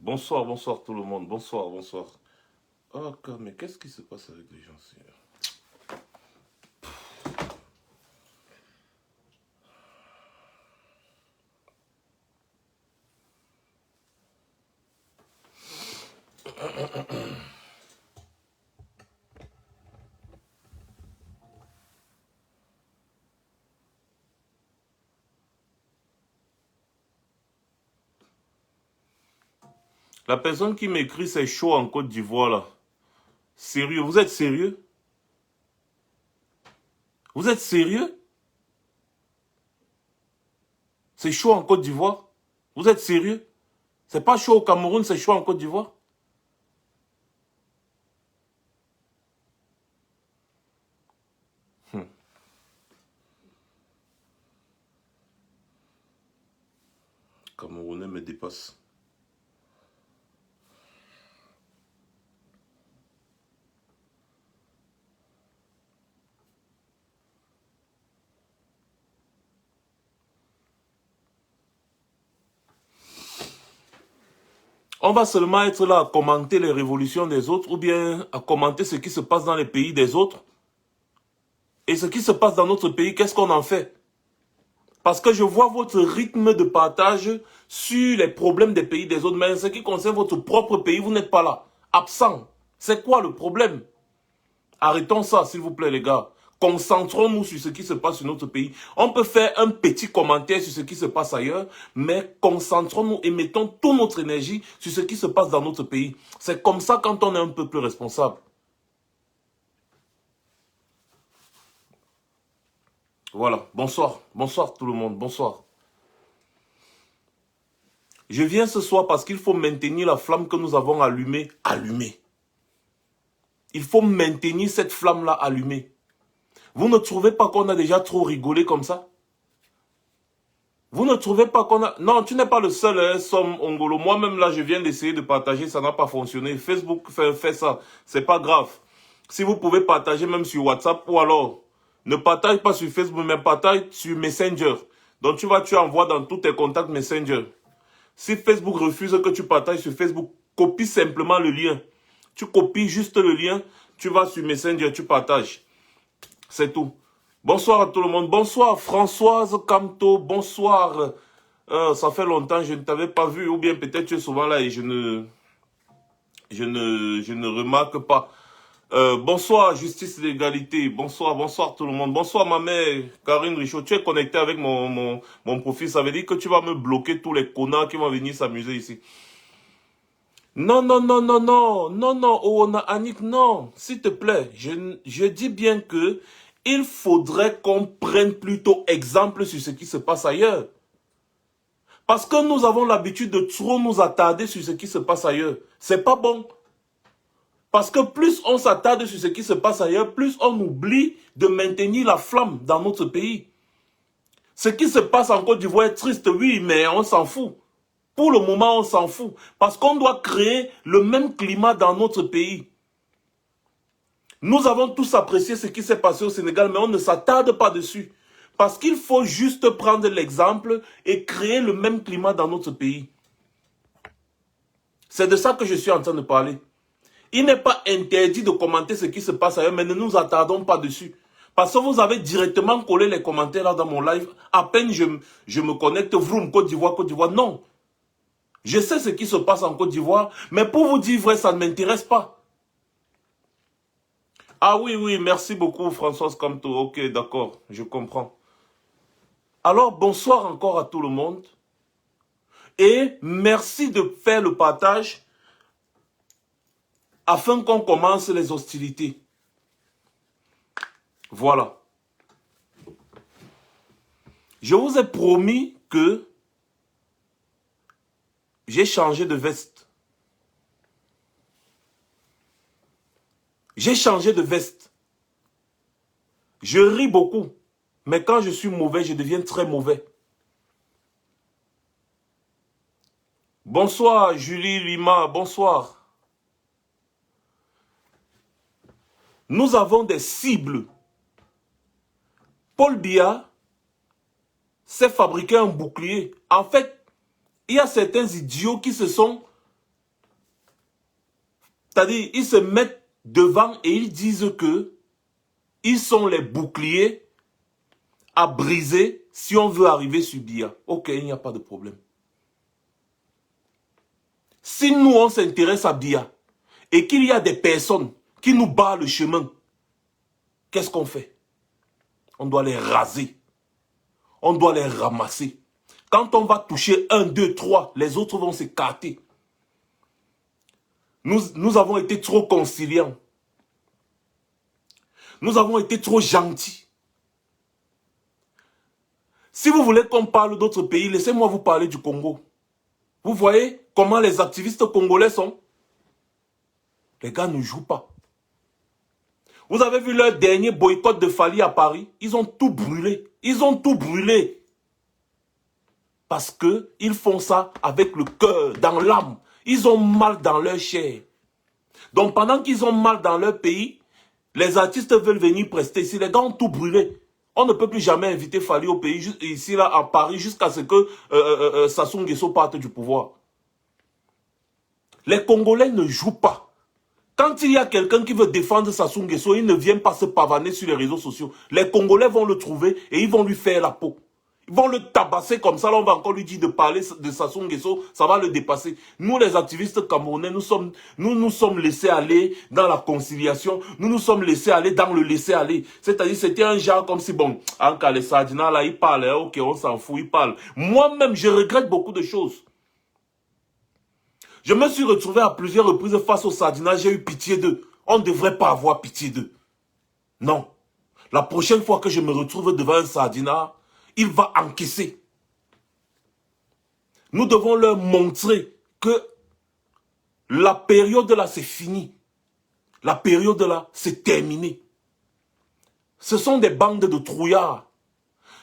Bonsoir, bonsoir tout le monde. Bonsoir, bonsoir. Oh, mais qu'est-ce qui se passe avec les gens ici? La personne qui m'écrit, c'est chaud en Côte d'Ivoire, là. Sérieux, vous êtes sérieux? Vous êtes sérieux? C'est chaud en Côte d'Ivoire? Vous êtes sérieux? C'est pas chaud au Cameroun, c'est chaud en Côte d'Ivoire? Camerounais me dépasse. On va seulement être là à commenter les révolutions des autres ou bien à commenter ce qui se passe dans les pays des autres. Et ce qui se passe dans notre pays, qu'est-ce qu'on en fait? Parce que je vois votre rythme de partage sur les problèmes des pays des autres. Mais en ce qui concerne votre propre pays, vous n'êtes pas là. Absent. C'est quoi le problème? Arrêtons ça, s'il vous plaît, les gars. Concentrons-nous sur ce qui se passe sur notre pays. On peut faire un petit commentaire sur ce qui se passe ailleurs, mais concentrons-nous et mettons toute notre énergie sur ce qui se passe dans notre pays. C'est comme ça quand on est un peu plus responsable. Voilà. Bonsoir. Bonsoir tout le monde. Bonsoir. Je viens ce soir parce qu'il faut maintenir la flamme que nous avons allumée. Allumée. Il faut maintenir cette flamme-là allumée. Vous ne trouvez pas qu'on a déjà trop rigolé comme ça? Vous ne trouvez pas qu'on a... Non, tu n'es pas le seul, hein, Som Ongolo. Moi-même, là, je viens d'essayer de partager, ça n'a pas fonctionné. Facebook fait ça, c'est pas grave. Si vous pouvez partager même sur WhatsApp ou alors, ne partage pas sur Facebook, mais partage sur Messenger. Donc, tu envoies dans tous tes contacts Messenger. Si Facebook refuse que tu partages sur Facebook, copie simplement le lien. Tu copies juste le lien, tu vas sur Messenger, tu partages. C'est tout. Bonsoir à tout le monde. Bonsoir Françoise Camto. Bonsoir. Ça fait longtemps que je ne t'avais pas vu. Ou bien peut-être tu es souvent là et je ne remarque pas. Bonsoir Justice et l'égalité. Bonsoir, bonsoir tout le monde. Bonsoir ma mère Karine Richaud. Tu es connecté avec mon profil. Ça veut dire que tu vas me bloquer tous les connards qui vont venir s'amuser ici. Non, non, non, non, non, non, non, oh, Annick, non, s'il te plaît, je dis bien que il faudrait qu'on prenne plutôt exemple sur ce qui se passe ailleurs. Parce que nous avons l'habitude de trop nous attarder sur ce qui se passe ailleurs. C'est pas bon. Parce que plus on s'attarde sur ce qui se passe ailleurs, plus on oublie de maintenir la flamme dans notre pays. Ce qui se passe en Côte d'Ivoire est triste, oui, mais on s'en fout. Pour le moment, on s'en fout. Parce qu'on doit créer le même climat dans notre pays. Nous avons tous apprécié ce qui s'est passé au Sénégal, mais on ne s'attarde pas dessus. Parce qu'il faut juste prendre l'exemple et créer le même climat dans notre pays. C'est de ça que je suis en train de parler. Il n'est pas interdit de commenter ce qui se passe ailleurs, mais ne nous attardons pas dessus. Parce que vous avez directement collé les commentaires là dans mon live. À peine je me connecte, vroom, Côte d'Ivoire, Côte d'Ivoire. Non. Je sais ce qui se passe en Côte d'Ivoire, mais pour vous dire vrai, ça ne m'intéresse pas. Ah oui, oui, merci beaucoup Françoise Camto. Ok, d'accord, je comprends. Alors, bonsoir encore à tout le monde. Et merci de faire le partage afin qu'on commence les hostilités. Voilà. Je vous ai promis que j'ai changé de veste. J'ai changé de veste. Je ris beaucoup. Mais quand je suis mauvais, je deviens très mauvais. Bonsoir Julie Lima, bonsoir. Nous avons des cibles. Paul Biya s'est fabriqué un bouclier. En fait, il y a certains idiots qui se sont C'est-à-dire, ils se mettent devant et ils disent que ils sont les boucliers à briser si on veut arriver sur Biya. Ok, il n'y a pas de problème. Si nous, on s'intéresse à Biya et qu'il y a des personnes qui nous barrent le chemin, qu'est-ce qu'on fait? On doit les raser. On doit les ramasser. Quand on va toucher 1, 2, 3, les autres vont s'écarter. Nous avons été trop conciliants. Nous avons été trop gentils. Si vous voulez qu'on parle d'autres pays, laissez-moi vous parler du Congo. Vous voyez comment les activistes congolais sont? Les gars ne jouent pas. Vous avez vu leur dernier boycott de Fali à Paris? Ils ont tout brûlé. Ils ont tout brûlé. Parce qu'ils font ça avec le cœur, dans l'âme. Ils ont mal dans leur chair. Donc pendant qu'ils ont mal dans leur pays, les artistes veulent venir prester ici. Les gars ont tout brûlé. On ne peut plus jamais inviter Fali au pays, ici, là, à Paris, jusqu'à ce que Sassou Nguesso parte du pouvoir. Les Congolais ne jouent pas. Quand il y a quelqu'un qui veut défendre Sassou Nguesso, il ne vient pas se pavaner sur les réseaux sociaux. Les Congolais vont le trouver et ils vont lui faire la peau. Ils vont le tabasser comme ça, là on va encore lui dire de parler de Sassou Nguesso, ça va le dépasser. Nous les activistes camerounais, nous sommes laissés aller dans la conciliation, nous sommes laissés aller dans le laisser aller. C'est-à-dire c'était un genre comme si, bon, en cas les Sardina là, il parle, hein, ok, on s'en fout, il parle. Moi-même, je regrette beaucoup de choses. Je me suis retrouvé à plusieurs reprises face aux Sardina, j'ai eu pitié d'eux. On ne devrait pas avoir pitié d'eux. Non. La prochaine fois que je me retrouve devant un Sardina, il va encaisser. Nous devons leur montrer que la période là, c'est fini. La période là, c'est terminé. Ce sont des bandes de trouillards.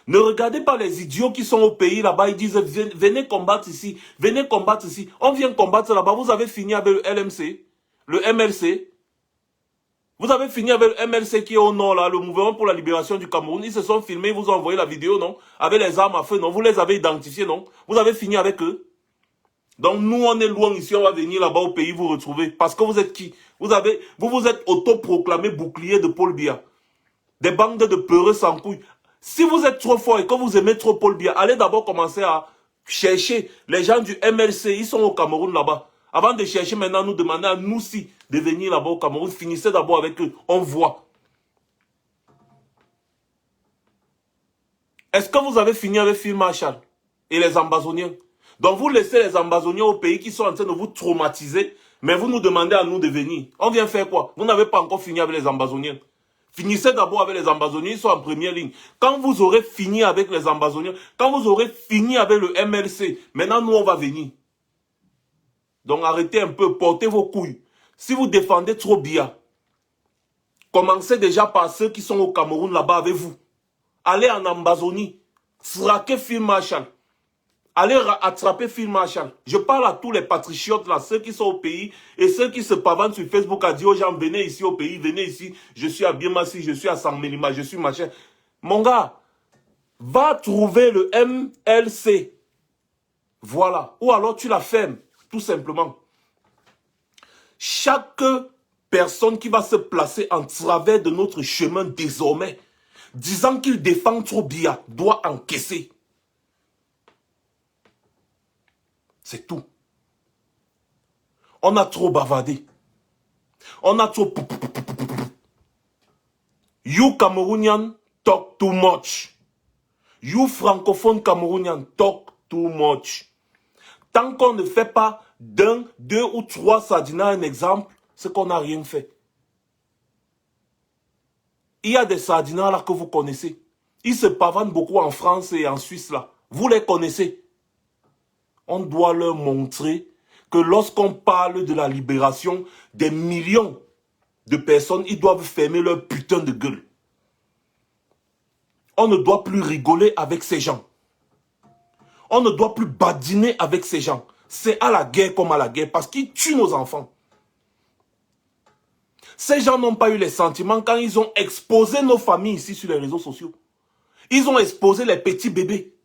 Ne regardez pas les idiots qui sont au pays là-bas, ils disent venez combattre ici, venez combattre ici. On vient combattre là-bas, vous avez fini avec le LMC, le MLC. Vous avez fini avec le MLC qui est au nord là, le mouvement pour la libération du Cameroun. Ils se sont filmés, ils vous ont envoyé la vidéo, non? Avec les armes à feu, non? Vous les avez identifiés, non? Vous avez fini avec eux. Donc nous, on est loin ici, on va venir là-bas au pays vous retrouver. Parce que vous êtes qui? Vous vous êtes autoproclamé bouclier de Paul Biya. Des bandes de peureux sans couilles. Si vous êtes trop fort et que vous aimez trop Paul Biya, allez d'abord commencer à chercher les gens du MLC. Ils sont au Cameroun là-bas. Avant de chercher maintenant, nous demander à nous aussi de venir là-bas au Cameroun. Finissez d'abord avec eux. On voit. Est-ce que vous avez fini avec Phil Marshall et les Ambazoniens? Donc vous laissez les Ambazoniens au pays qui sont en train de vous traumatiser, mais vous nous demandez à nous de venir. On vient faire quoi? Vous n'avez pas encore fini avec les Ambazoniens. Finissez d'abord avec les Ambazoniens, ils sont en première ligne. Quand vous aurez fini avec les Ambazoniens, quand vous aurez fini avec le MLC, maintenant nous on va venir. Donc arrêtez un peu, portez vos couilles. Si vous défendez trop Biya, commencez déjà par ceux qui sont au Cameroun là-bas avec vous. Allez en Ambazonie, traquez Phil Marshall. Allez attraper Phil Marshall. Je parle à tous les patriotes là, ceux qui sont au pays et ceux qui se pavanent sur Facebook à dire aux gens, venez ici au pays, venez ici, je suis à Biemassi, je suis à Sangmelima, je suis machin. Mon gars, va trouver le MLC. Voilà. Ou alors tu la fermes, tout simplement. Chaque personne qui va se placer en travers de notre chemin désormais, disant qu'il défend trop Biya, doit encaisser. C'est tout. On a trop bavardé. On a trop... You Cameroonian talk too much. You francophone Cameroonian talk too much. Tant qu'on ne fait pas d'un, deux ou trois Sardina un exemple, c'est qu'on n'a rien fait. Il y a des Sardina là que vous connaissez. Ils se pavanent beaucoup en France et en Suisse là. Vous les connaissez. On doit leur montrer que lorsqu'on parle de la libération des millions de personnes, ils doivent fermer leur putain de gueule. On ne doit plus rigoler avec ces gens. On ne doit plus badiner avec ces gens. C'est à la guerre comme à la guerre parce qu'ils tuent nos enfants. Ces gens n'ont pas eu les sentiments quand ils ont exposé nos familles ici sur les réseaux sociaux. Ils ont exposé les petits bébés.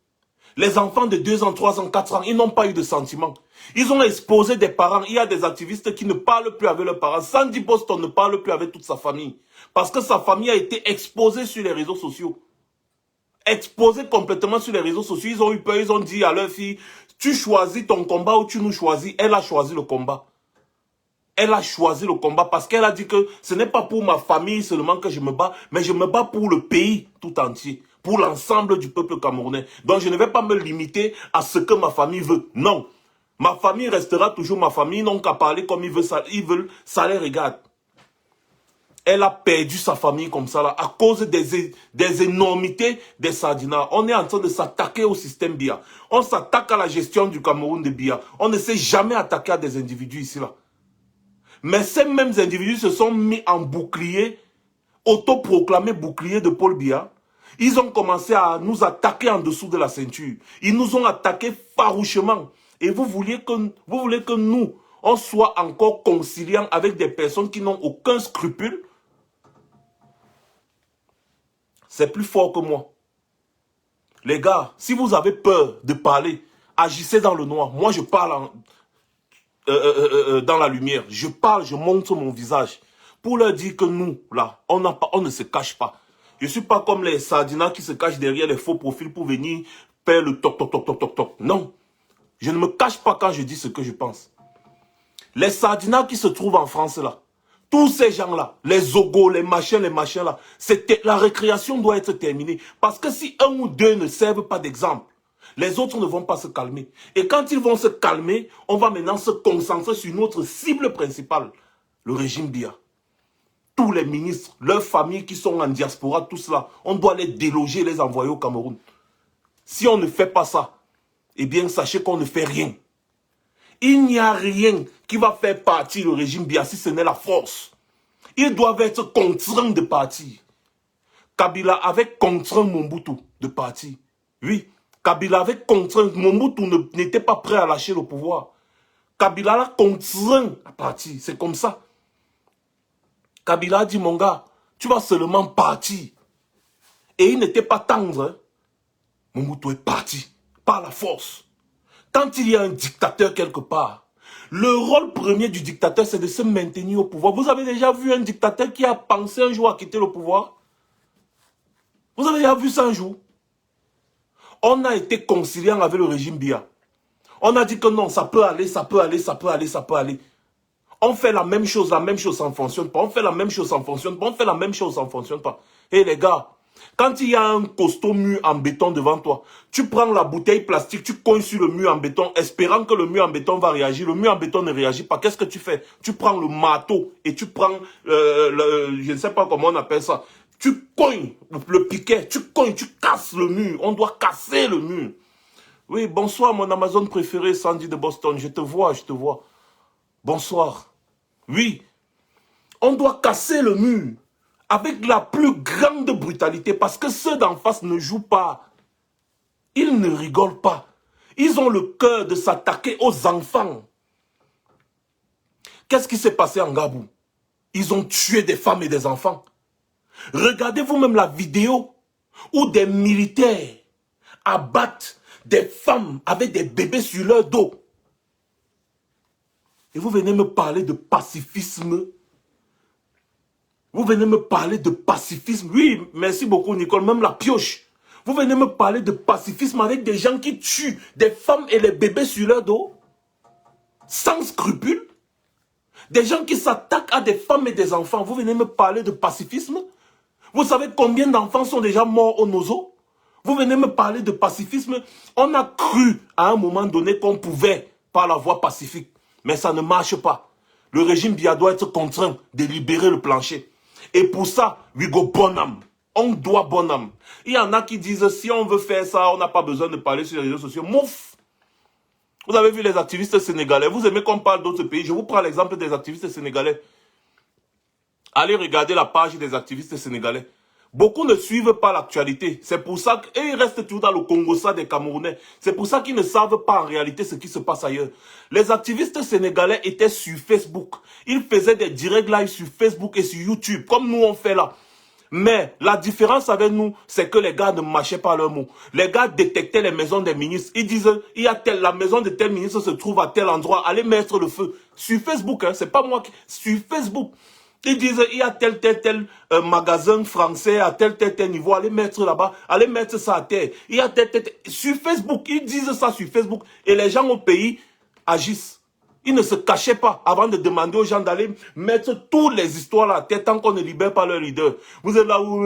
Les enfants de 2 ans, 3 ans, 4 ans, ils n'ont pas eu de sentiments. Ils ont exposé des parents. Il y a des activistes qui ne parlent plus avec leurs parents. Sandy Boston ne parle plus avec toute sa famille. Parce que sa famille a été exposée sur les réseaux sociaux. Exposée complètement sur les réseaux sociaux. Ils ont eu peur, ils ont dit à leur fille, tu choisis ton combat ou tu nous choisis. Elle a choisi le combat. Elle a choisi le combat parce qu'elle a dit que ce n'est pas pour ma famille seulement que je me bats, mais je me bats pour le pays tout entier, pour l'ensemble du peuple camerounais. Donc je ne vais pas me limiter à ce que ma famille veut. Non. Ma famille restera toujours ma famille, ils n'ont qu'à parler comme ils veulent, ça les regarde. Elle a perdu sa famille comme ça là, à cause des énormités des Sardinats. On est en train de s'attaquer au système BIA. On s'attaque à la gestion du Cameroun de BIA. On ne s'est jamais attaqué à des individus ici là. Mais ces mêmes individus se sont mis en bouclier, autoproclamé bouclier de Paul Biya. Ils ont commencé à nous attaquer en dessous de la ceinture. Ils nous ont attaqués farouchement. Et vous voulez que nous, on soit encore conciliants avec des personnes qui n'ont aucun scrupule? C'est plus fort que moi. Les gars, si vous avez peur de parler, agissez dans le noir. Moi, je parle dans la lumière. Je parle, je montre mon visage. Pour leur dire que nous, là, on ne se cache pas. Je ne suis pas comme les Sardinats qui se cachent derrière les faux profils pour venir faire le toc, toc, toc, toc, toc, toc. Non. Je ne me cache pas quand je dis ce que je pense. Les Sardinats qui se trouvent en France, là, tous ces gens-là, les Zogo, les machins là, la récréation doit être terminée. Parce que si un ou deux ne servent pas d'exemple, les autres ne vont pas se calmer. Et quand ils vont se calmer, on va maintenant se concentrer sur notre cible principale, le régime BIA. Tous les ministres, leurs familles qui sont en diaspora, tout cela, on doit les déloger, les envoyer au Cameroun. Si on ne fait pas ça, eh bien, sachez qu'on ne fait rien. Il n'y a rien qui va faire partir le régime BIA si ce n'est la force. Ils doivent être contraints de partir. Kabila avait contraint Mobutu de partir. Oui, Kabila avait contraint. Mobutu n'était pas prêt à lâcher le pouvoir. Kabila l'a contraint à partir. C'est comme ça. Kabila a dit, mon gars, tu vas seulement partir. Et il n'était pas tendre. Mobutu est parti par la force. Quand il y a un dictateur quelque part, le rôle premier du dictateur, c'est de se maintenir au pouvoir. Vous avez déjà vu un dictateur qui a pensé un jour à quitter le pouvoir? Vous avez déjà vu ça un jour? On a été conciliant avec le régime BIA. On a dit que non, ça peut aller, ça peut aller, ça peut aller, ça peut aller. On fait la même chose, ça ne fonctionne pas. On fait la même chose, ça ne fonctionne pas. On fait la même chose, ça ne fonctionne pas. Et les gars, quand il y a un costaud mur en béton devant toi, tu prends la bouteille plastique, tu cognes sur le mur en béton, espérant que le mur en béton va réagir. Le mur en béton ne réagit pas. Qu'est-ce que tu fais? Tu prends le marteau et tu prends, je ne sais pas comment on appelle ça. Tu cognes le piquet, tu cognes, tu casses le mur. On doit casser le mur. Oui, bonsoir mon Amazon préféré, Sandy de Boston. Je te vois, je te vois. Bonsoir. Oui, on doit casser le mur avec la plus grande brutalité parce que ceux d'en face ne jouent pas. Ils ne rigolent pas. Ils ont le cœur de s'attaquer aux enfants. Qu'est-ce qui s'est passé en Gabou? Ils ont tué des femmes et des enfants. Regardez vous-même la vidéo où des militaires abattent des femmes avec des bébés sur leur dos. Et vous venez me parler de pacifisme. Vous venez me parler de pacifisme. Oui, merci beaucoup Nicole, même la pioche. Vous venez me parler de pacifisme avec des gens qui tuent des femmes et les bébés sur leur dos. Sans scrupule. Des gens qui s'attaquent à des femmes et des enfants. Vous venez me parler de pacifisme. Vous savez combien d'enfants sont déjà morts au Nozo? Vous venez me parler de pacifisme. On a cru à un moment donné qu'on pouvait par la voie pacifique. Mais ça ne marche pas. Le régime BIA doit être contraint de libérer le plancher. Et pour ça, we go bonhomme. On doit bonhomme. Il y en a qui disent, si on veut faire ça, on n'a pas besoin de parler sur les réseaux sociaux. Mouf! Vous avez vu les activistes sénégalais. Vous aimez qu'on parle d'autres pays. Je vous prends l'exemple des activistes sénégalais. Allez regarder la page des activistes sénégalais. Beaucoup ne suivent pas l'actualité. C'est pour ça qu'ils restent toujours dans le Congo, ça des Camerounais. C'est pour ça qu'ils ne savent pas en réalité ce qui se passe ailleurs. Les activistes sénégalais étaient sur Facebook. Ils faisaient des directs live sur Facebook et sur YouTube, comme nous on fait là. Mais la différence avec nous, c'est que les gars ne marchaient pas leurs mots. Les gars détectaient les maisons des ministres. Ils disaient, il y a la maison de tel ministre se trouve à tel endroit. Allez mettre le feu. Sur Facebook, hein, c'est pas moi qui... Sur Facebook. Ils disent, il y a tel magasin français à tel niveau. Allez mettre là-bas. Allez mettre ça à terre. Il y a tel. Sur Facebook, ils disent ça sur Facebook. Et les gens au pays agissent. Ils ne se cachaient pas avant de demander aux gens d'aller mettre toutes les histoires à la tête tant qu'on ne libère pas leur leader. Vous êtes là où...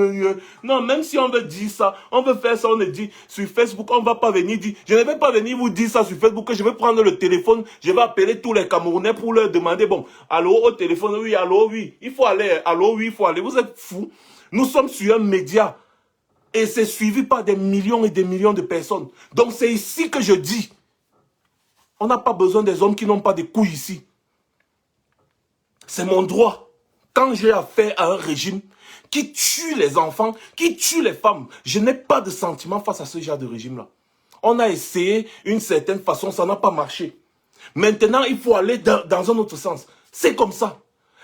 Non, même si on veut dire ça, on veut faire ça, on ne dit sur Facebook, on ne va pas venir dire... Je ne vais pas venir vous dire ça sur Facebook, que je vais prendre le téléphone, je vais appeler tous les Camerounais pour leur demander, bon, allô au téléphone, oui, allô, oui, il faut aller, allô, oui, il faut aller. Vous êtes fous. Nous sommes sur un média et c'est suivi par des millions et des millions de personnes. Donc c'est ici que je dis... On n'a pas besoin des hommes qui n'ont pas de couilles ici. C'est mon droit. Quand j'ai affaire à un régime qui tue les enfants, qui tue les femmes, je n'ai pas de sentiment face à ce genre de régime-là. On a essayé une certaine façon, ça n'a pas marché. Maintenant, il faut aller dans un autre sens. C'est comme ça.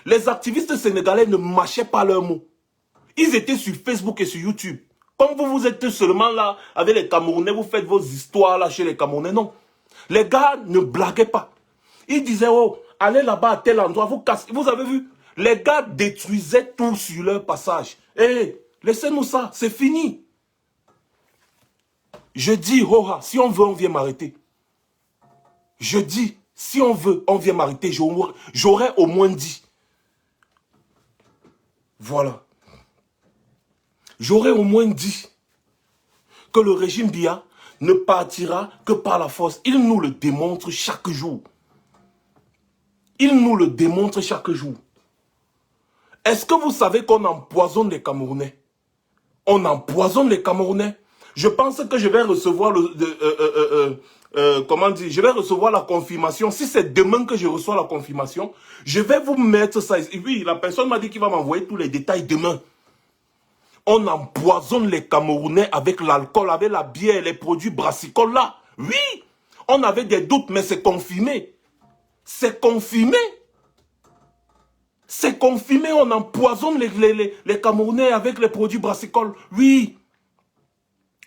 Les activistes sénégalais ne marchaient pas leurs mots. Ils étaient sur Facebook et sur YouTube. Comme vous êtes seulement là avec les Camerounais, vous faites vos histoires là chez les Camerounais, non. Les gars ne blaguaient pas. Ils disaient, oh, allez là-bas à tel endroit, vous cassez. Vous avez vu? Les gars détruisaient tout sur leur passage. Eh, laissez-nous ça, c'est fini. Je dis, oh, si on veut, on vient m'arrêter. Je dis, si on veut, on vient m'arrêter. J'aurais au moins dit. Voilà. J'aurais au moins dit que le régime Biya ne partira que par la force. Il nous le démontre chaque jour. Il nous le démontre chaque jour. Est-ce que vous savez qu'on empoisonne les Camerounais? On empoisonne les Camerounais. Je pense que je vais recevoir comment dire, je vais recevoir la confirmation. Si c'est demain que je reçois la confirmation, je vais vous mettre ça. Oui, la personne m'a dit qu'il va m'envoyer tous les détails demain. On empoisonne les Camerounais avec l'alcool, avec la bière, les produits brassicoles là. Oui, on avait des doutes, mais c'est confirmé. C'est confirmé. C'est confirmé, on empoisonne les Camerounais avec les produits brassicoles. Oui,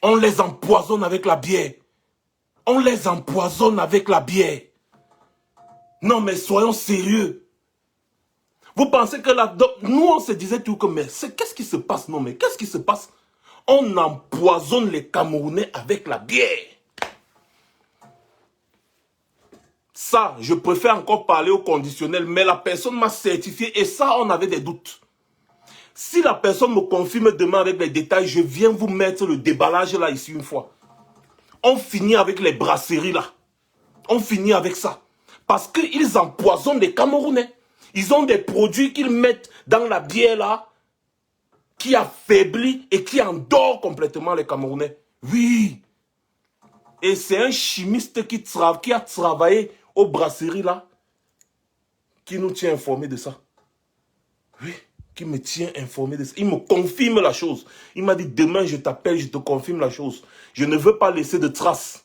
on les empoisonne avec la bière. On les empoisonne avec la bière. Non, mais soyons sérieux. Vous pensez que là, nous on se disait tout que, mais qu'est-ce qui se passe? Non, mais qu'est-ce qui se passe? On empoisonne les Camerounais avec la bière. Ça, je préfère encore parler au conditionnel, mais la personne m'a certifié et ça, on avait des doutes. Si la personne me confirme demain avec les détails, je viens vous mettre le déballage là, ici, une fois. On finit avec les brasseries là. On finit avec ça. Parce qu'ils empoisonnent les Camerounais. Ils ont des produits qu'ils mettent dans la bière là, qui affaiblit et qui endort complètement les Camerounais. Oui. Et c'est un chimiste qui a travaillé aux brasseries là, qui nous tient informés de ça. Oui, qui me tient informé de ça. Il me confirme la chose. Il m'a dit, demain je t'appelle, je te confirme la chose. Je ne veux pas laisser de traces.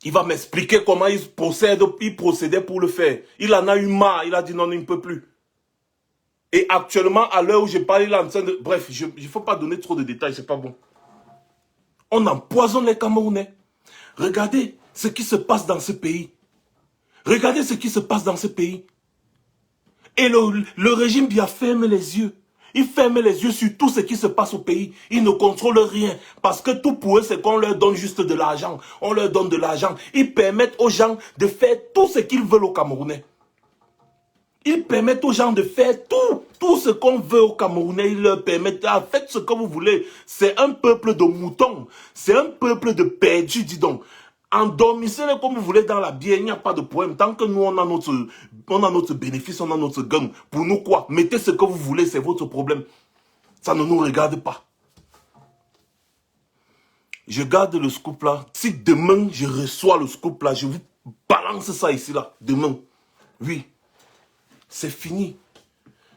Il va m'expliquer comment il procédait pour le faire. Il en a eu marre, il a dit non, il ne peut plus. Et actuellement, à l'heure où je parle, il est en train de... Bref, il ne faut pas donner trop de détails, c'est pas bon. On empoisonne les Camerounais. Regardez ce qui se passe dans ce pays. Regardez ce qui se passe dans ce pays. Et le régime Biya ferme les yeux. Il ferme les yeux sur tout ce qui se passe au pays. Ils ne contrôlent rien. Parce que tout pour eux, c'est qu'on leur donne juste de l'argent. On leur donne de l'argent. Ils permettent aux gens de faire tout ce qu'ils veulent aux Camerounais. Ils permettent aux gens de faire tout ce qu'on veut aux Camerounais. Ils leur permettent, faites ce que vous voulez. C'est un peuple de moutons. C'est un peuple de perdus, dis donc. Endormissez-les comme vous voulez dans la bière, il n'y a pas de problème. Tant que nous, on a notre bénéfice, on a notre gain. Pour nous, quoi? Mettez ce que vous voulez, c'est votre problème. Ça ne nous regarde pas. Je garde le scoop là. Si demain, je reçois le scoop là, je vous balance ça ici là. Demain. Oui. C'est fini.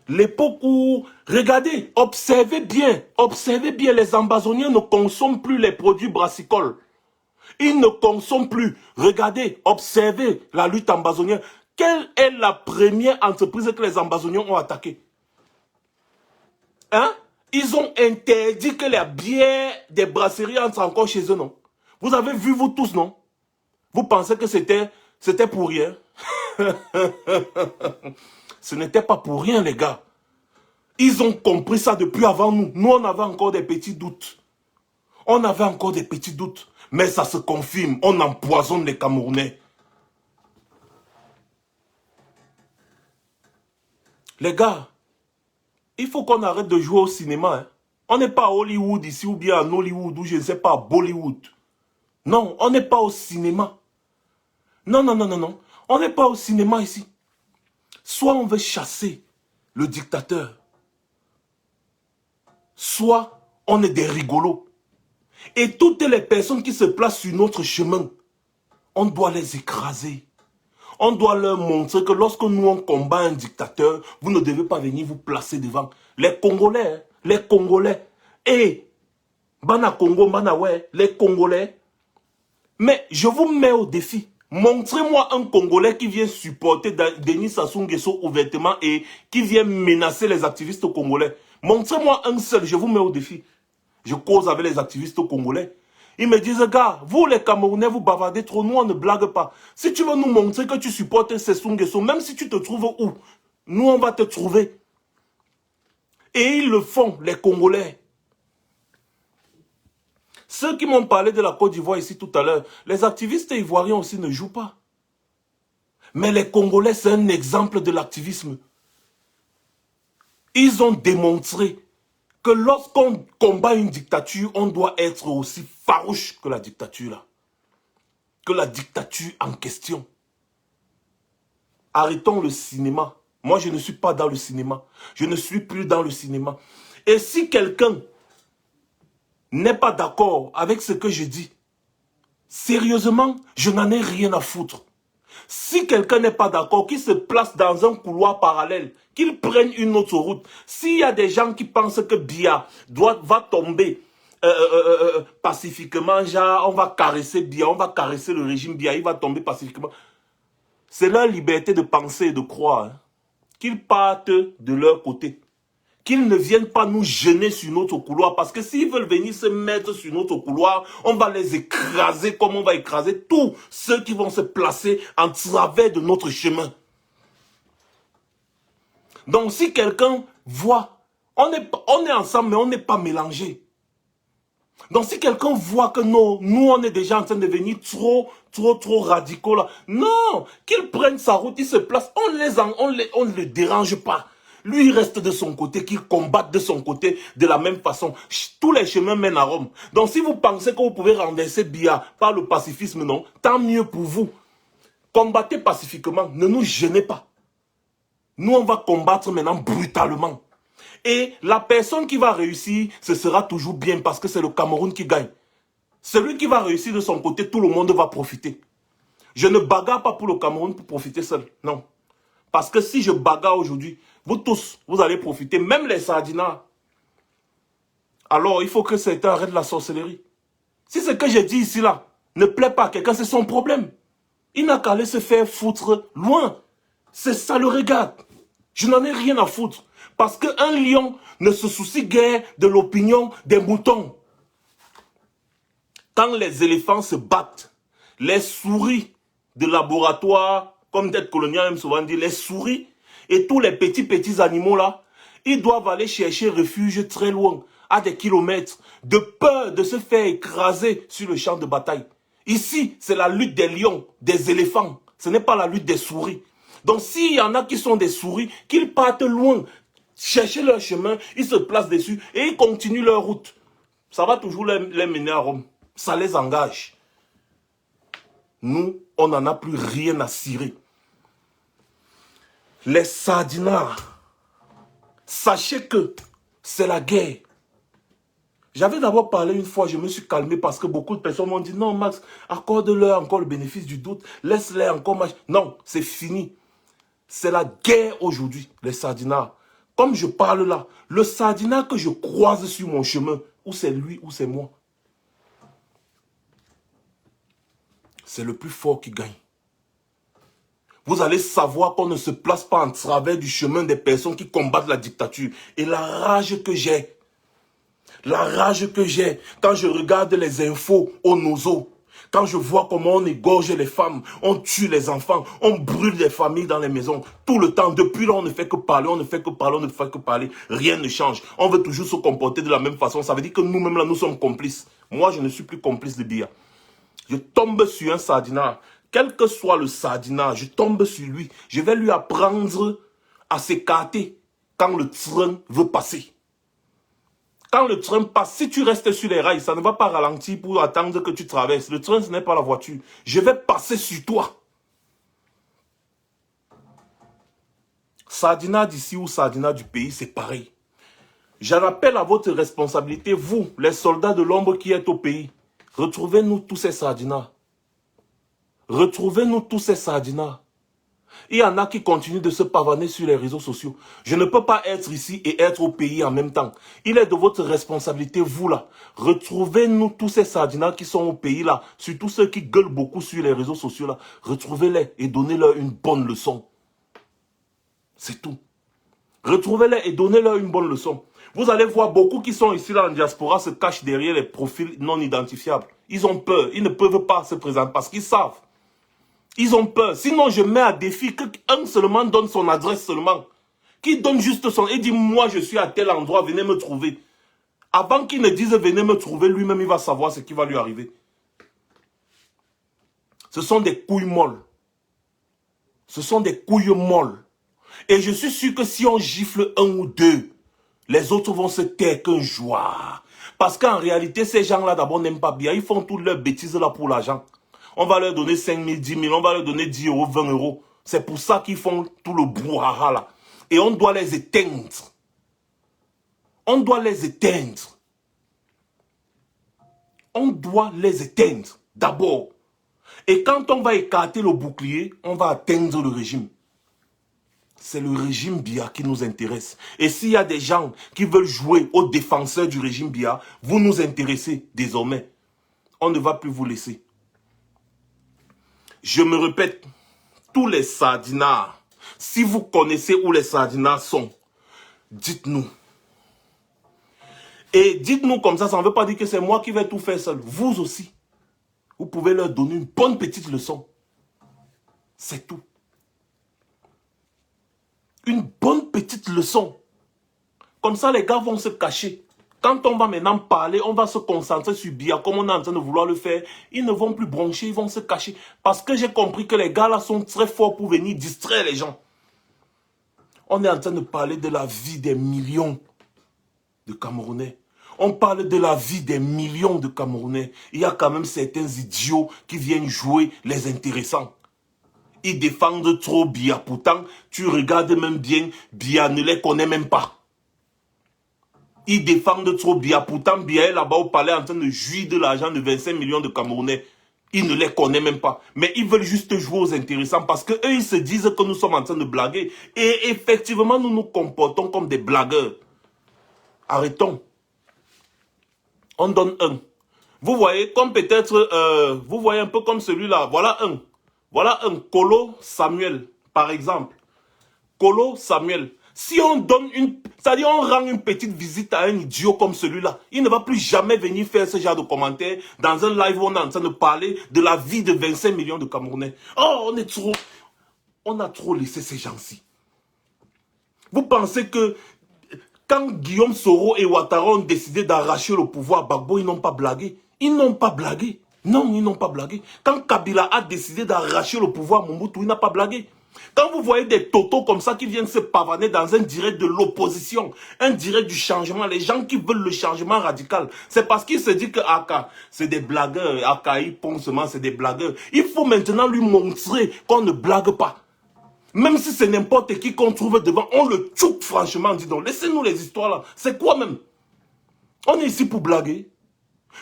L'époque où... Regardez, observez bien, les Ambazoniens ne consomment plus les produits brassicoles. Ils ne consomment plus. Regardez, observez la lutte ambazonienne. Quelle est la première entreprise que les Ambazoniens ont attaquée? Hein? Ils ont interdit que les bières des brasseries entrent encore chez eux, non? Vous avez vu, vous tous, non? Vous pensez que c'était pour rien? Ce n'était pas pour rien, les gars. Ils ont compris ça depuis avant nous. Nous, on avait encore des petits doutes. On avait encore des petits doutes. Mais ça se confirme. On empoisonne les Camerounais. Les gars, il faut qu'on arrête de jouer au cinéma. Hein. On n'est pas à Hollywood ici ou bien à Nollywood ou je ne sais pas à Bollywood. Non, on n'est pas au cinéma. Non, non, non, non, non. On n'est pas au cinéma ici. Soit on veut chasser le dictateur, soit on est des rigolos. Et toutes les personnes qui se placent sur notre chemin, on doit les écraser. On doit leur montrer que lorsque nous on combat un dictateur, vous ne devez pas venir vous placer devant. Les Congolais, hein, les Congolais. Et, Bana Congo, Bana ouais, les Congolais. Mais je vous mets au défi. Montrez-moi un Congolais qui vient supporter Denis Sassou Nguesso ouvertement et qui vient menacer les activistes congolais. Montrez-moi un seul, je vous mets au défi. Je cause avec les activistes congolais. Ils me disent, gars, vous les Camerounais, vous bavardez trop, nous on ne blague pas. Si tu veux nous montrer que tu supportes Sassou Nguesso, même si tu te trouves où, nous on va te trouver. Et ils le font, les Congolais. Ceux qui m'ont parlé de la Côte d'Ivoire ici tout à l'heure, les activistes ivoiriens aussi ne jouent pas. Mais les Congolais, c'est un exemple de l'activisme. Ils ont démontré que lorsqu'on combat une dictature, on doit être aussi farouche que la dictature là. Que la dictature en question. Arrêtons le cinéma. Moi, je ne suis pas dans le cinéma. Je ne suis plus dans le cinéma. Et si quelqu'un n'est pas d'accord avec ce que je dis, sérieusement, je n'en ai rien à foutre. Si quelqu'un n'est pas d'accord, qu'il se place dans un couloir parallèle, qu'il prenne une autre route. S'il y a des gens qui pensent que Biya va tomber pacifiquement, genre on va caresser Biya, on va caresser le régime Biya, il va tomber pacifiquement. C'est leur liberté de penser et de croire. Hein. Qu'ils partent de leur côté. Qu'ils ne viennent pas nous gêner sur notre couloir. Parce que s'ils veulent venir se mettre sur notre couloir, on va les écraser comme on va écraser tous ceux qui vont se placer en travers de notre chemin. Donc si quelqu'un voit, on est ensemble mais on n'est pas mélangés. Donc si quelqu'un voit que nous on est déjà en train de devenir trop radicaux là, non, qu'il prenne sa route, il se place, on ne le dérange pas. Lui, il reste de son côté, qu'il combatte de son côté de la même façon. Tous les chemins mènent à Rome. Donc si vous pensez que vous pouvez renverser Biya par le pacifisme, non, tant mieux pour vous. Combattez pacifiquement, ne nous gênez pas. Nous, on va combattre maintenant brutalement. Et la personne qui va réussir, ce sera toujours bien parce que c'est le Cameroun qui gagne. Celui qui va réussir de son côté, tout le monde va profiter. Je ne bagarre pas pour le Cameroun pour profiter seul. Non. Parce que si je bagarre aujourd'hui, vous tous, vous allez profiter. Même les sardinats. Alors, il faut que certains arrêtent la sorcellerie. Si ce que j'ai dit ici, là, ne plaît pas à quelqu'un, c'est son problème. Il n'a qu'à aller se faire foutre loin. C'est ça le regarde. Je n'en ai rien à foutre. Parce qu'un lion ne se soucie guère de l'opinion des moutons. Quand les éléphants se battent, les souris de laboratoire, comme tête coloniale aime souvent dire, les souris et tous les petits animaux là, ils doivent aller chercher refuge très loin, à des kilomètres, de peur de se faire écraser sur le champ de bataille. Ici, c'est la lutte des lions, des éléphants. Ce n'est pas la lutte des souris. Donc s'il y en a qui sont des souris, qu'ils partent loin, chercher leur chemin, ils se placent dessus et ils continuent leur route. Ça va toujours les mener à Rome. Ça les engage. Nous, on n'en a plus rien à cirer. Les sardinards, sachez que c'est la guerre. J'avais d'abord parlé une fois, je me suis calmé parce que beaucoup de personnes m'ont dit non Max, accorde-leur encore le bénéfice du doute, laisse-les encore. Non, c'est fini. C'est la guerre aujourd'hui, les sardinards. Comme je parle là, le sardinat que je croise sur mon chemin, ou c'est lui ou c'est moi, c'est le plus fort qui gagne. Vous allez savoir qu'on ne se place pas en travers du chemin des personnes qui combattent la dictature. Et la rage que j'ai, quand je regarde les infos au nozo, quand je vois comment on égorge les femmes, on tue les enfants, on brûle les familles dans les maisons, tout le temps, depuis là on ne fait que parler, on ne fait que parler, on ne fait que parler, rien ne change. On veut toujours se comporter de la même façon, ça veut dire que nous-mêmes là, nous sommes complices. Moi, je ne suis plus complice de Biya. Je tombe sur un sardinat, quel que soit le sardinat, je tombe sur lui, je vais lui apprendre à s'écarter quand le train veut passer. Quand le train passe, si tu restes sur les rails, ça ne va pas ralentir pour attendre que tu traverses. Le train, ce n'est pas la voiture. Je vais passer sur toi. Sardinat d'ici ou sardinat du pays, c'est pareil. J'en appelle à votre responsabilité, vous, les soldats de l'ombre qui êtes au pays. Retrouvez-nous tous ces sardinats. Retrouvez-nous tous ces sardinats. Il y en a qui continuent de se pavaner sur les réseaux sociaux. Je ne peux pas être ici et être au pays en même temps. Il est de votre responsabilité, vous là. Retrouvez-nous tous ces sardinats qui sont au pays là. Surtout ceux qui gueulent beaucoup sur les réseaux sociaux là. Retrouvez-les et donnez-leur une bonne leçon. C'est tout. Retrouvez-les et donnez-leur une bonne leçon. Vous allez voir beaucoup qui sont ici là en diaspora se cachent derrière les profils non identifiables. Ils ont peur. Ils ne peuvent pas se présenter parce qu'ils savent. Ils ont peur. Sinon, je mets à défi qu'un seulement donne son adresse seulement. Qui donne juste son... Et dit, moi, je suis à tel endroit, venez me trouver. Avant qu'il ne dise, venez me trouver, lui-même, il va savoir ce qui va lui arriver. Ce sont des couilles molles. Ce sont des couilles molles. Et je suis sûr que si on gifle un ou deux, les autres vont se taire qu'un joie. Parce qu'en réalité, ces gens-là, d'abord, n'aiment pas bien. Ils font toutes leurs bêtises là pour l'argent. On va leur donner 5 000, 10 000, on va leur donner 10 euros, 20 euros. C'est pour ça qu'ils font tout le brouhaha là. Et on doit les éteindre. On doit les éteindre. On doit les éteindre d'abord. Et quand on va écarter le bouclier, on va atteindre le régime. C'est le régime Biya qui nous intéresse. Et s'il y a des gens qui veulent jouer aux défenseurs du régime Biya, vous nous intéressez désormais. On ne va plus vous laisser. Je me répète, tous les sardinats, si vous connaissez où les sardinats sont, dites-nous. Et dites-nous comme ça ne veut pas dire que c'est moi qui vais tout faire seul. Vous aussi, vous pouvez leur donner une bonne petite leçon. C'est tout. Une bonne petite leçon. Comme ça, les gars vont se cacher. Quand on va maintenant parler, on va se concentrer sur Biya, comme on est en train de vouloir le faire. Ils ne vont plus broncher, ils vont se cacher. Parce que j'ai compris que les gars là sont très forts pour venir distraire les gens. On est en train de parler de la vie des millions de Camerounais. On parle de la vie des millions de Camerounais. Il y a quand même certains idiots qui viennent jouer les intéressants. Ils défendent trop Biya. Pourtant, tu regardes même bien, Biya ne les connaît même pas. Ils défendent trop Biya. Pourtant, Biya est là-bas au palais en train de jouir de l'argent de 25 millions de Camerounais. Ils ne les connaissent même pas. Mais ils veulent juste jouer aux intéressants parce qu'eux, ils se disent que nous sommes en train de blaguer. Et effectivement, nous nous comportons comme des blagueurs. Arrêtons. On donne un. Vous voyez, comme peut-être, vous voyez un peu comme celui-là. Voilà un. Voilà un Kolo Samuel, par exemple. Kolo Samuel. Si on donne une... C'est-à-dire on rend une petite visite à un idiot comme celui-là, il ne va plus jamais venir faire ce genre de commentaires dans un live où on est en train de parler de la vie de 25 millions de Camerounais. Oh, on est trop... On a trop laissé ces gens-ci. Vous pensez que quand Guillaume Soro et Ouattara ont décidé d'arracher le pouvoir à Gbagbo, ils n'ont pas blagué? Ils n'ont pas blagué. Non, ils n'ont pas blagué. Quand Kabila a décidé d'arracher le pouvoir à Mobutu, il n'a pas blagué. Quand vous voyez des totos comme ça qui viennent se pavaner dans un direct de l'opposition, un direct du changement, les gens qui veulent le changement radical, c'est parce qu'ils se disent que Aka, c'est des blagueurs, Aka, Poncement, c'est des blagueurs. Il faut maintenant lui montrer qu'on ne blague pas. Même si c'est n'importe qui qu'on trouve devant, on le tchouk franchement, dis donc, laissez-nous les histoires là. C'est quoi même? On est ici pour blaguer.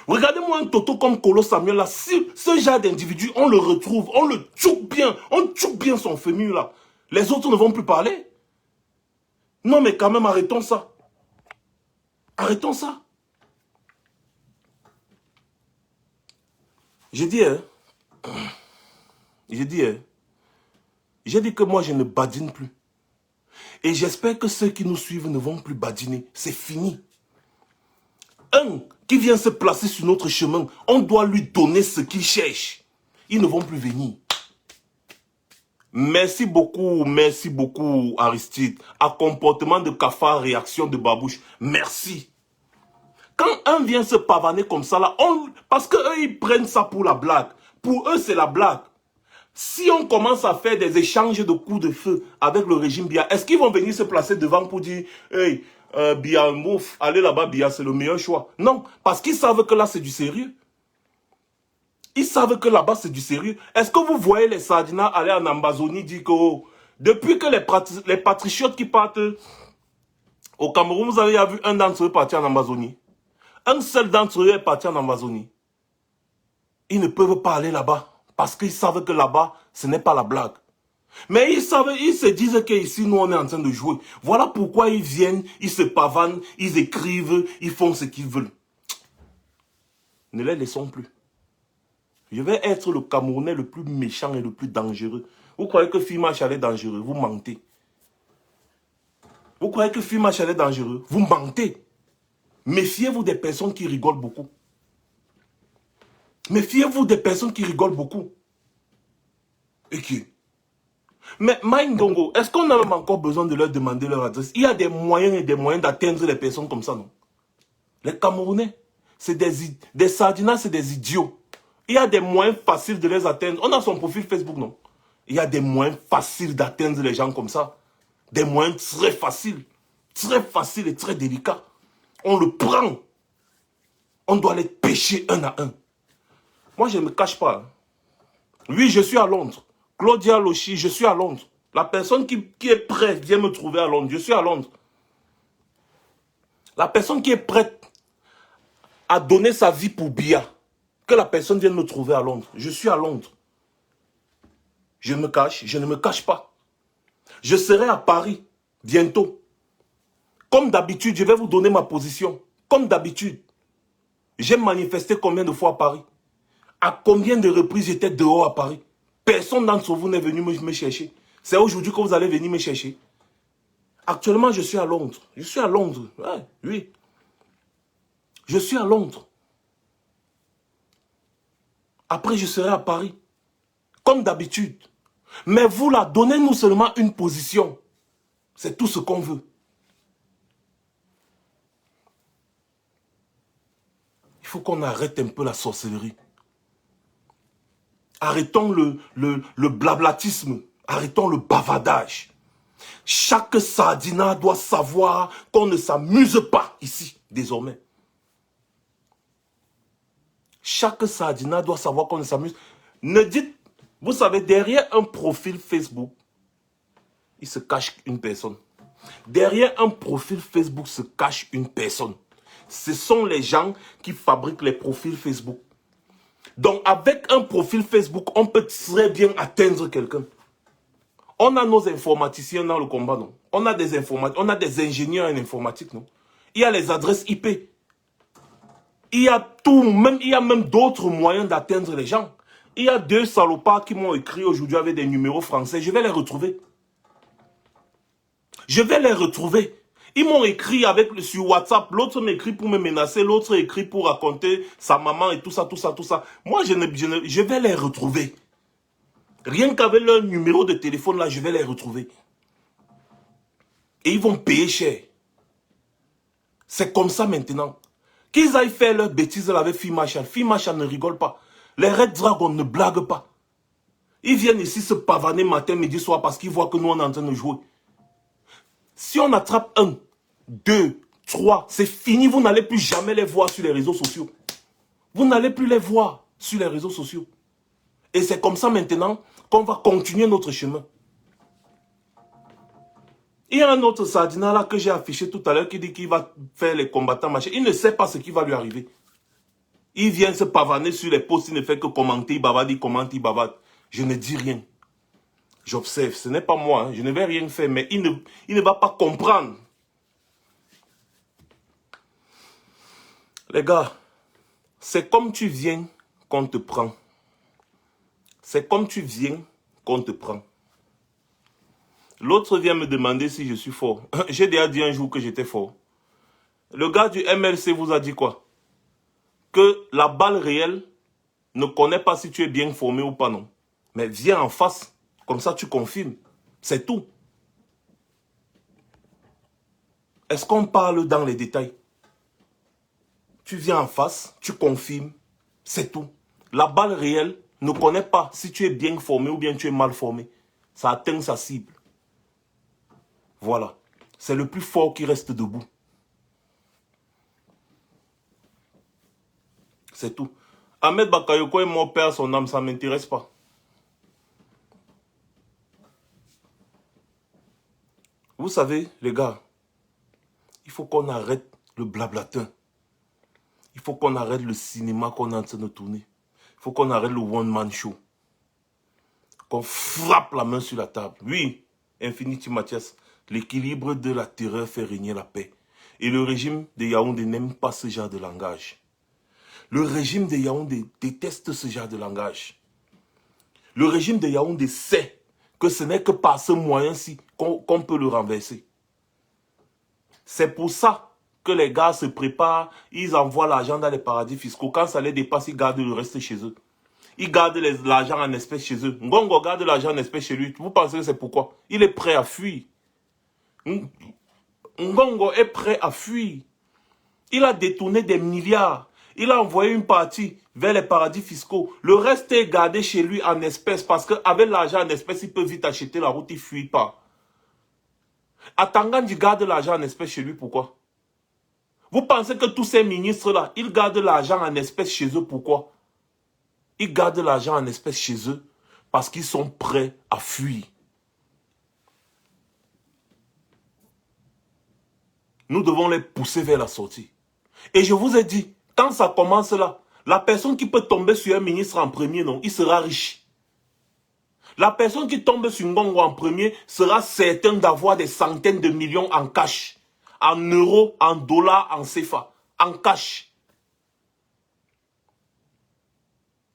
Regardez-moi un toto comme Kolo Samuel là, si ce genre d'individu, on le retrouve, on le tchouk bien son fémur là. Les autres ne vont plus parler. Non mais quand même, arrêtons ça. Arrêtons ça. J'ai dit, hein. J'ai dit que moi, je ne badine plus. Et j'espère que ceux qui nous suivent ne vont plus badiner. C'est fini. Un qui vient se placer sur notre chemin, on doit lui donner ce qu'il cherche. Ils ne vont plus venir. Merci beaucoup Aristide. À comportement de cafard, réaction de babouche. Merci. Quand un vient se pavaner comme ça, là, parce qu'eux, ils prennent ça pour la blague. Pour eux, c'est la blague. Si on commence à faire des échanges de coups de feu avec le régime Biya, est-ce qu'ils vont venir se placer devant pour dire « Hey, Biya, mouf, allez là-bas, Biya, c'est le meilleur choix ». Non, parce qu'ils savent que là, c'est du sérieux. Ils savent que là-bas, c'est du sérieux. Est-ce que vous voyez les Sardinats aller en Amazonie dire que oh, depuis que les patriotes qui partent au Cameroun, vous avez vu un d'entre eux partir en Amazonie. Un seul d'entre eux est parti en Amazonie. Ils ne peuvent pas aller là-bas. Parce qu'ils savent que là-bas, ce n'est pas la blague. Mais ils se disent qu'ici, nous, on est en train de jouer. Voilà pourquoi ils viennent, ils se pavanent, ils écrivent, ils font ce qu'ils veulent. Ne les laissons plus. Je vais être le Camerounais le plus méchant et le plus dangereux. Vous croyez que Fima Chalet est dangereux? Vous mentez. Vous croyez que Fima Chalet est dangereux? Vous mentez. Méfiez-vous des personnes qui rigolent beaucoup. Méfiez-vous des personnes qui rigolent beaucoup. Et qui? Mais Maïndongo, est-ce qu'on a même encore besoin de leur demander leur adresse? Il y a des moyens et des moyens d'atteindre les personnes comme ça, non? Les Camerounais, c'est des Sardinats, c'est des idiots. Il y a des moyens faciles de les atteindre. On a son profil Facebook, non? Il y a des moyens faciles d'atteindre les gens comme ça. Des moyens très faciles et très délicats. On le prend. On doit les pêcher un à un. Moi, je ne me cache pas. Oui, je suis à Londres. Claudia Lochi, je suis à Londres. La personne qui est prête vient me trouver à Londres. Je suis à Londres. La personne qui est prête à donner sa vie pour Biya, que la personne vienne me trouver à Londres. Je suis à Londres. Je me cache, je ne me cache pas. Je serai à Paris bientôt. Comme d'habitude, je vais vous donner ma position. Comme d'habitude. J'ai manifesté combien de fois à Paris? À combien de reprises j'étais dehors à Paris? Personne d'entre vous n'est venu me chercher. C'est aujourd'hui que vous allez venir me chercher. Actuellement, je suis à Londres. Je suis à Londres. Ouais, oui. Je suis à Londres. Après, je serai à Paris. Comme d'habitude. Mais vous là, donnez-nous seulement une position. C'est tout ce qu'on veut. Il faut qu'on arrête un peu la sorcellerie. Arrêtons le blablatisme. Arrêtons le bavardage. Chaque Sardinat doit savoir qu'on ne s'amuse pas ici, désormais. Chaque Sardinat doit savoir qu'on ne s'amuse. Ne dites, vous savez, derrière un profil Facebook, il se cache une personne. Derrière un profil Facebook se cache une personne. Ce sont les gens qui fabriquent les profils Facebook. Donc, avec un profil Facebook, on peut très bien atteindre quelqu'un. On a nos informaticiens dans le combat, non? On a des ingénieurs en informatique, non? Il y a les adresses IP. Il y a tout, il y a même d'autres moyens d'atteindre les gens. Il y a 2 salopards qui m'ont écrit aujourd'hui avec des numéros français. Je vais les retrouver. Je vais les retrouver. Ils m'ont écrit sur WhatsApp. L'autre m'écrit pour me menacer. L'autre écrit pour raconter sa maman et tout ça, tout ça, tout ça. Moi, je vais les retrouver. Rien qu'avec leur numéro de téléphone, là, je vais les retrouver. Et ils vont payer cher. C'est comme ça maintenant. Qu'ils aillent faire leurs bêtises là avec Fima Chalet. Fima Chalet ne rigole pas. Les Red Dragons ne blaguent pas. Ils viennent ici se pavaner matin, midi, soir parce qu'ils voient que nous, on est en train de jouer. Si on attrape 1, 2, 3, c'est fini. Vous n'allez plus jamais les voir sur les réseaux sociaux. Vous n'allez plus les voir sur les réseaux sociaux. Et c'est comme ça maintenant qu'on va continuer notre chemin. Il y a un autre Sardinat là que j'ai affiché tout à l'heure qui dit qu'il va faire les combattants machin. Il ne sait pas ce qui va lui arriver. Il vient se pavaner sur les posts, il ne fait que commenter, il bavarde, il commente, il bavarde. Je ne dis rien. J'observe, ce n'est pas moi, hein. Je ne vais rien faire, mais il ne va pas comprendre. Les gars, c'est comme tu viens qu'on te prend. C'est comme tu viens qu'on te prend. L'autre vient me demander si je suis fort. J'ai déjà dit un jour que j'étais fort. Le gars du MLC vous a dit quoi? Que la balle réelle ne connaît pas si tu es bien formé ou pas, non. Mais viens en face, comme ça tu confirmes. C'est tout. Est-ce qu'on parle dans les détails? Tu viens en face, tu confirmes, c'est tout. La balle réelle ne connaît pas si tu es bien formé ou bien tu es mal formé. Ça atteint sa cible. Voilà. C'est le plus fort qui reste debout. C'est tout. Ahmed Bakayoko est mort, perd son âme, ça ne m'intéresse pas. Vous savez, les gars, il faut qu'on arrête le blablatin. Il faut qu'on arrête le cinéma qu'on est en train de tourner. Il faut qu'on arrête le one-man show. Qu'on frappe la main sur la table. Oui, Infinity Mathias, l'équilibre de la terreur fait régner la paix. Et le régime de Yaoundé n'aime pas ce genre de langage. Le régime de Yaoundé déteste ce genre de langage. Le régime de Yaoundé sait que ce n'est que par ce moyen-ci qu'on peut le renverser. C'est pour ça que les gars se préparent, ils envoient l'argent dans les paradis fiscaux. Quand ça les dépasse, ils gardent le reste chez eux. Ils gardent l'argent en espèces chez eux. Ngongo garde l'argent en espèces chez lui. Vous pensez que c'est pourquoi? Il est prêt à fuir. Ngongo est prêt à fuir. Il a détourné des milliards. Il a envoyé une partie vers les paradis fiscaux. Le reste est gardé chez lui en espèces parce qu'avec l'argent en espèces, il peut vite acheter la route, il ne fuit pas. Atangandi garde l'argent en espèces chez lui, pourquoi? Vous pensez que tous ces ministres-là, ils gardent l'argent en espèces chez eux, pourquoi? Ils gardent l'argent en espèces chez eux parce qu'ils sont prêts à fuir. Nous devons les pousser vers la sortie. Et je vous ai dit, quand ça commence là, la personne qui peut tomber sur un ministre en premier, non, il sera riche. La personne qui tombe sur Ngongo en premier sera certain d'avoir des centaines de millions en cash. En euros, en dollars, en CFA. En cash.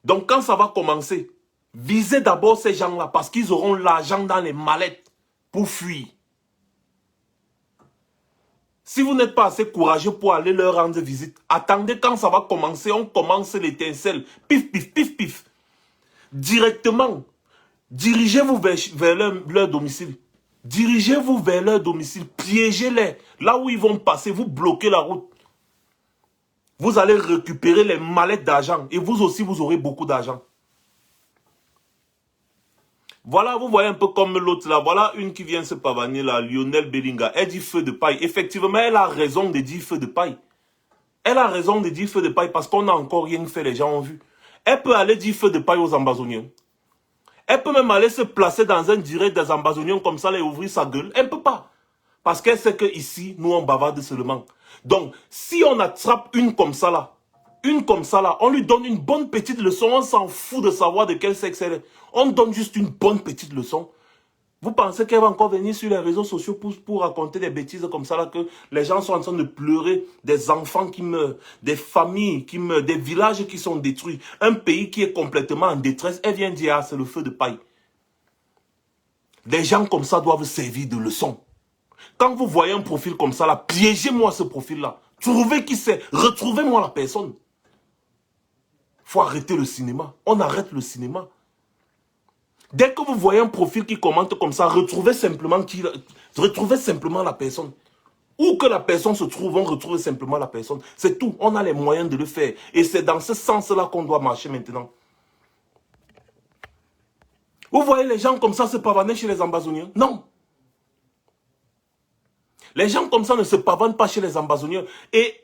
Donc quand ça va commencer, visez d'abord ces gens-là parce qu'ils auront l'argent dans les mallettes pour fuir. Si vous n'êtes pas assez courageux pour aller leur rendre visite, attendez quand ça va commencer, on commence l'étincelle. Pif, pif, pif, pif. Directement, dirigez-vous vers leur domicile. Dirigez-vous vers leur domicile. Piégez-les. Là où ils vont passer, vous bloquez la route. Vous allez récupérer les mallettes d'argent. Et vous aussi, vous aurez beaucoup d'argent. Voilà, vous voyez un peu comme l'autre là. Voilà une qui vient se pavaner là, Lionel Bellinga. Elle dit feu de paille. Effectivement, elle a raison de dire feu de paille. Elle a raison de dire feu de paille parce qu'on n'a encore rien fait, les gens ont vu. Elle peut aller dire feu de paille aux Ambazoniens. Elle peut même aller se placer dans un direct des Ambazoniens comme ça et ouvrir sa gueule. Elle ne peut pas. Parce qu'elle sait qu'ici, nous on bavarde seulement. Donc, si on attrape une comme ça là, on lui donne une bonne petite leçon, on s'en fout de savoir de quel sexe elle est. On donne juste une bonne petite leçon. Vous pensez qu'elle va encore venir sur les réseaux sociaux pour raconter des bêtises comme ça là, que les gens sont en train de pleurer, des enfants qui meurent, des familles qui meurent, des villages qui sont détruits, un pays qui est complètement en détresse. Elle vient dire, ah, c'est le feu de paille. Des gens comme ça doivent servir de leçon. Quand vous voyez un profil comme ça là, piégez-moi ce profil-là. Trouvez qui c'est, retrouvez-moi la personne. Faut arrêter le cinéma. On arrête le cinéma. Dès que vous voyez un profil qui commente comme ça, retrouvez simplement la personne. Où que la personne se trouve, on retrouve simplement la personne. C'est tout. On a les moyens de le faire. Et c'est dans ce sens-là qu'on doit marcher maintenant. Vous voyez les gens comme ça se pavaner chez les Ambazoniens? Non. Les gens comme ça ne se pavanent pas chez les Ambazoniens. Et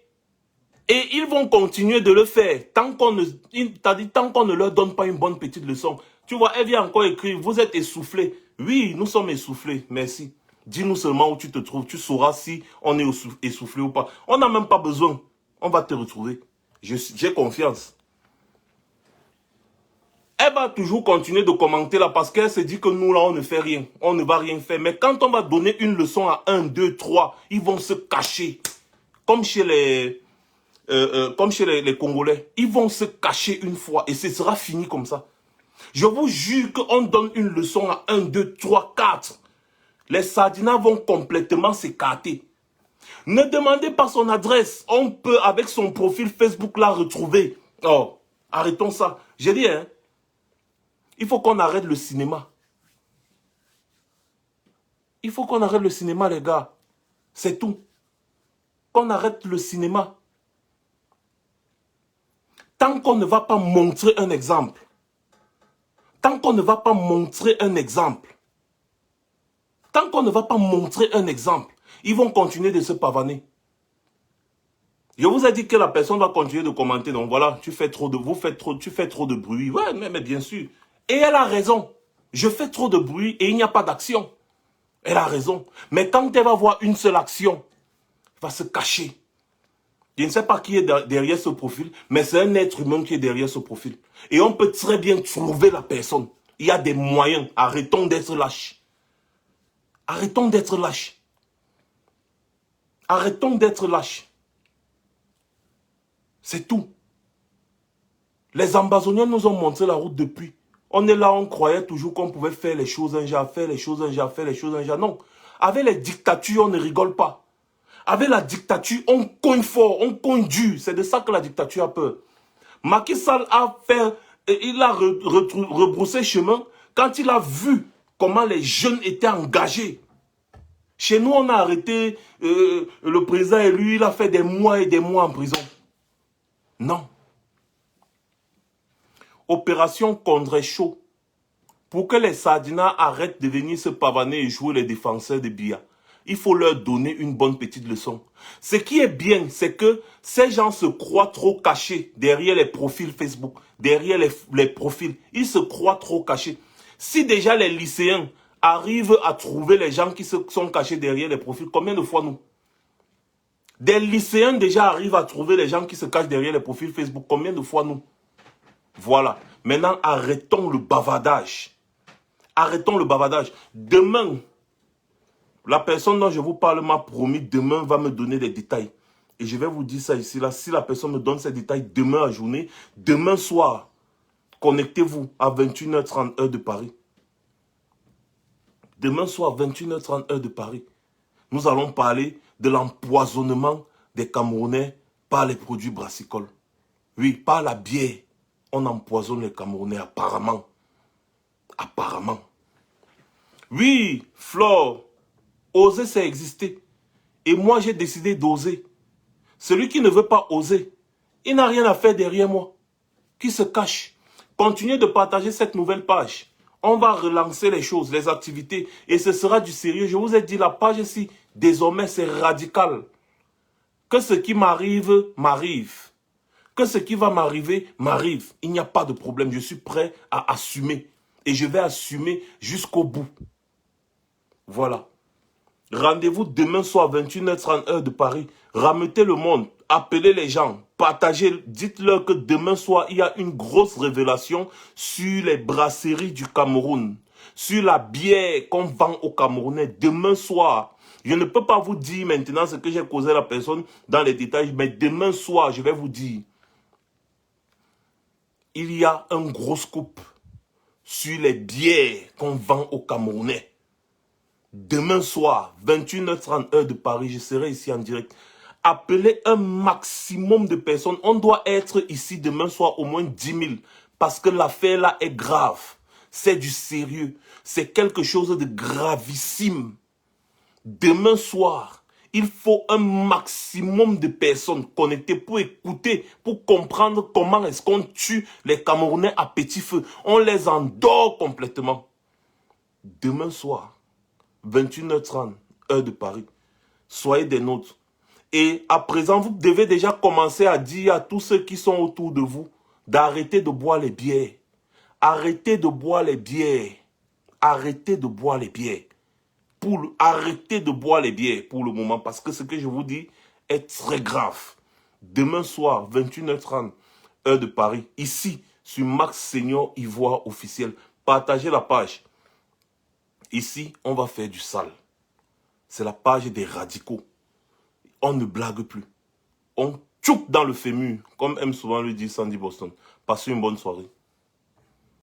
ils vont continuer de le faire tant qu'on ne leur donne pas une bonne petite leçon. Tu vois, elle vient encore écrire, vous êtes essoufflé. Oui, nous sommes essoufflés, merci. Dis-nous seulement où tu te trouves, tu sauras si on est essoufflé ou pas. On n'a même pas besoin, on va te retrouver. J'ai confiance. Elle va toujours continuer de commenter là parce qu'elle se dit que nous là on ne fait rien, on ne va rien faire. Mais quand on va donner une leçon à 1, 2, 3, ils vont se cacher. Comme chez les Congolais, ils vont se cacher une fois et ce sera fini comme ça. Je vous jure qu'on donne une leçon à 1, 2, 3, 4. Les Sardinas vont complètement s'écarter. Ne demandez pas son adresse. On peut, avec son profil Facebook, la retrouver. Oh, arrêtons ça. J'ai dit, hein, il faut qu'on arrête le cinéma. Il faut qu'on arrête le cinéma, les gars. C'est tout. Qu'on arrête le cinéma. Tant qu'on ne va pas montrer un exemple, tant qu'on ne va pas montrer un exemple, tant qu'on ne va pas montrer un exemple, ils vont continuer de se pavaner. Je vous ai dit que la personne va continuer de commenter. Donc voilà, tu fais trop de bruit. Ouais, mais bien sûr. Et elle a raison. Je fais trop de bruit et il n'y a pas d'action. Elle a raison. Mais quand elle va voir une seule action, elle va se cacher. Je ne sais pas qui est derrière ce profil, mais c'est un être humain qui est derrière ce profil. Et on peut très bien trouver la personne. Il y a des moyens. Arrêtons d'être lâches. Arrêtons d'être lâches. Arrêtons d'être lâches. C'est tout. Les Ambazoniens nous ont montré la route depuis. On est là, on croyait toujours qu'on pouvait faire les choses un jour, faire les choses un jour, faire les choses un jour. Non. Avec les dictatures, on ne rigole pas. Avec la dictature, on cogne fort, on cogne dur. C'est de ça que la dictature a peur. Macky Sall il a rebroussé chemin quand il a vu comment les jeunes étaient engagés. Chez nous, on a arrêté le président élu, il a fait des mois et des mois en prison. Non. Opération Condré chaud. Pour que les Sardinas arrêtent de venir se pavaner et jouer les défenseurs de Biya, il faut leur donner une bonne petite leçon. Ce qui est bien, c'est que ces gens se croient trop cachés derrière les profils Facebook, derrière les profils. Ils se croient trop cachés. Si déjà les lycéens arrivent à trouver les gens qui se sont cachés derrière les profils, combien de fois nous? Des lycéens déjà arrivent à trouver les gens qui se cachent derrière les profils Facebook, combien de fois nous? Voilà. Maintenant, arrêtons le bavardage. Arrêtons le bavardage. Demain, la personne dont je vous parle m'a promis, demain va me donner des détails. Et je vais vous dire ça ici, là. Si la personne me donne ces détails demain à journée, demain soir, connectez-vous à 21h30 heure de Paris. Demain soir, 21h30 heure de Paris. Nous allons parler de l'empoisonnement des Camerounais par les produits brassicoles. Oui, par la bière. On empoisonne les Camerounais apparemment. Apparemment. Oui, Flore, oser c'est exister. Et moi j'ai décidé d'oser. Celui qui ne veut pas oser, il n'a rien à faire derrière moi. Qui se cache. Continuez de partager cette nouvelle page. On va relancer les choses, les activités. Et ce sera du sérieux. Je vous ai dit, la page ici, désormais c'est radical. Que ce qui m'arrive, m'arrive. Que ce qui va m'arriver, m'arrive. Il n'y a pas de problème. Je suis prêt à assumer. Et je vais assumer jusqu'au bout. Voilà. Rendez-vous demain soir, 21h30 heure de Paris. Rameutez le monde. Appelez les gens. Partagez. Dites-leur que demain soir, il y a une grosse révélation sur les brasseries du Cameroun. Sur la bière qu'on vend aux Camerounais. Demain soir. Je ne peux pas vous dire maintenant ce que j'ai causé à la personne dans les détails. Mais demain soir, je vais vous dire. Il y a un gros scoop sur les bières qu'on vend aux Camerounais. Demain soir, 21h30 heure de Paris, je serai ici en direct. Appelez un maximum de personnes. On doit être ici demain soir au moins 10 000. Parce que l'affaire là est grave. C'est du sérieux. C'est quelque chose de gravissime. Demain soir, il faut un maximum de personnes connectées pour écouter, pour comprendre comment est-ce qu'on tue les Camerounais à petit feu. On les endort complètement. Demain soir, 21h30, heure de Paris. Soyez des nôtres. Et à présent, vous devez déjà commencer à dire à tous ceux qui sont autour de vous d'arrêter de boire les bières. Arrêtez de boire les bières. Arrêtez de boire les bières. Arrêtez de boire les bières pour le moment parce que ce que je vous dis est très grave. Demain soir, 21h30, heure de Paris, ici, sur Max Senior Ivoire officiel. Partagez la page. Ici, on va faire du sale. C'est la page des radicaux. On ne blague plus. On tchouk dans le fémur, comme aime souvent le dire Sandy Boston. Passez une bonne soirée.